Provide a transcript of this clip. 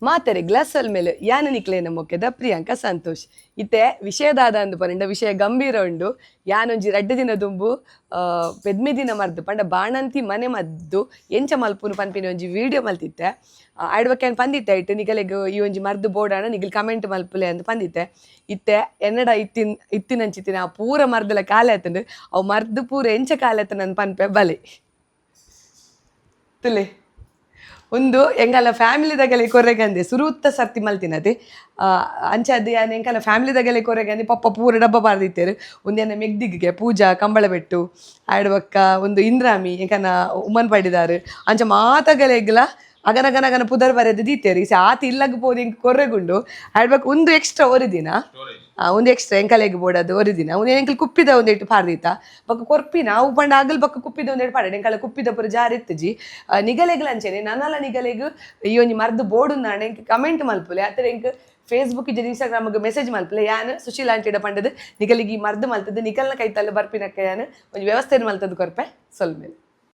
ಮಾತೆರೆ ಗ್ಲಾಸಲ್ ಮೇಲೆ ಯಾನ ನಿಕ್ಲೇನ ಮೊಕ್ಕೆದ ಪ್ರಿಯಾಂಕಾ ಸಂತೋಷ್ ಇತ್ತೆ ವಿಷಯದಾದ ಅಂದು ಪಂಡ ವಿಷಯ ಗಂಭೀರ ಉಂಡು ಯಾನೊಂಜಿ ರಡ್ಡು ದಿನ ದುಂಬು ಪೆದ್ಮೆ ದಿನ ಮರ್ದು ಪಂಡ ಬಾಣಂತಿ ಮನೆ ಮದ್ದು ಎಂಚ ಮಲ್ಪುನು ಪನ್ಪಿನ ಒಂಜಿ ವಿಡಿಯೋ ಮಲ್ತಿತ್ತೆ ಆಡ್ಬೇಕೇನು ಪಂದಿತ್ತೆ ಇಟ್ಟು ನಿಗಲೆಗ್ ಈ ಒಂಜಿ ಮರ್ದು ಬೋಡಾಣ ನಿಗಲ್ ಕಮೆಂಟ್ ಮಲ್ಪುಲೆ ಅಂತ ಪಂದಿತ್ತೆ ಇತ್ತೆ ಎನ್ನಡ ಇತ್ತಿನಂಚಿತ್ತಿನ ಆ ಪೂರ ಮರ್ದಲ ಕಾಲೆ ಆತಂಡು ಅವು ಮರ್ದು ಪೂರ ಎಂಚ ಕಾಲೆ ಆತ ನನ್ನ ಪನ್ಪೆ ಬಲೆ ತುಲೆ ಒಂದು ಎಂಕಲ್ಲ ಫ್ಯಾಮಿಲಿದಾಗಲೆ ಕೊರೆಗಂದೆ ಸುರುತ್ತ ಸರ್ತಿ ಮಲ್ತಿನದೆ ಅಂಚದ್ದು ಯಾನು ಎಂಕಲ್ಲ ಫ್ಯಾಮಿಲಿದಾಗಲೆ ಕೊರೆಗಂದೆ ಪಪ್ಪ ಪೂರ ಡಬ್ಬ ಬಾರ್ದಿತ್ತೇರು ಒಂದೇನ ಮೆಗ್ದಿಗೆ ಪೂಜಾ ಕಂಬಳ ಬೆಟ್ಟು ಆಡ್ಬಕ್ಕ ಒಂದು ಇಂದ್ರಾಮಿ ಎಂಕನ ಉಮ್ಮನ್ ಪಡಿದಾರು ಅಂಚ ಮಾತಗಲೆಗ್ಲ ಅಗನಗನಗನ ಪುದರ್ ಬರೆದು ದೀತೇರು ಈ ಆತ ಇಲ್ಲಗ ಪೋದು ಹಿಂಗೆ ಕೊರ್ರೆಗುಂಡು ಆಡ್ಬೇಕು ಒಂದು ಎಕ್ಸ್ಟ್ರಾ ಒರಿ ದಿನ ಒಂದು ಎಕ್ಸ್ಟ್ರಾ ಎಂಕಲೆಗೆ ಬೋಡದು ಒರಿ ದಿನ ಒಂದು ಎಂಕಲ್ ಕುಪ್ಪಿದ ಒಂದೇಟು ಪಾರ್ದಿತ್ತ ಬಕ್ಕ ಕೊರ್ಪಿನ ಅವು ಪಂಡ ಆಗಲ್ ಬಕ್ಕ ಕುಪ್ಪಿದ ಒಂದೇಟು ಪಾಡ ಎಂಕಲ್ಲ ಕುಪ್ಪಿದ ಪುರ ಜಾರಿತ್ತಜಿ ನಿಗಲೆಗ್ಲ ಅಂಚೆನೆ ನನ್ನಲ್ಲ ನಿಗಲೆಗ್ ಈ ಒಂಜಿ ಮರ್ದು ಬೋಡು ನಾಡು ಎಂಕ್ ಕಮೆಂಟ್ ಮಲ್ಪುಲೆ ಆತರ ಎಂಕ್ ಫೇಸ್ಬುಕ್ ಇಜ್ಜಿ ಇನ್ಸ್ಟಾಗ್ರಾಮ್ಗೆ ಮೆಸೇಜ್ ಮಲ್ಪಲೆ ಯಾನು ಸುಶೀಲ ಆಂಟಿಡ ಪಂಡದು ನಿಗಲಿಗೆ ಈ ಮರ್ದು ಮಲ್ತದ್ದು ನಿಕಲ್ನ ಕೈತಲ್ಲ ಬರ್ಪಿನಕ್ಕ ಯಾನು ಒಂದು ವ್ಯವಸ್ಥೆ ಮಲ್ತದ್ದು ಕೊರ್ಪೆ ಸೊಲ್ಮೇಲೆ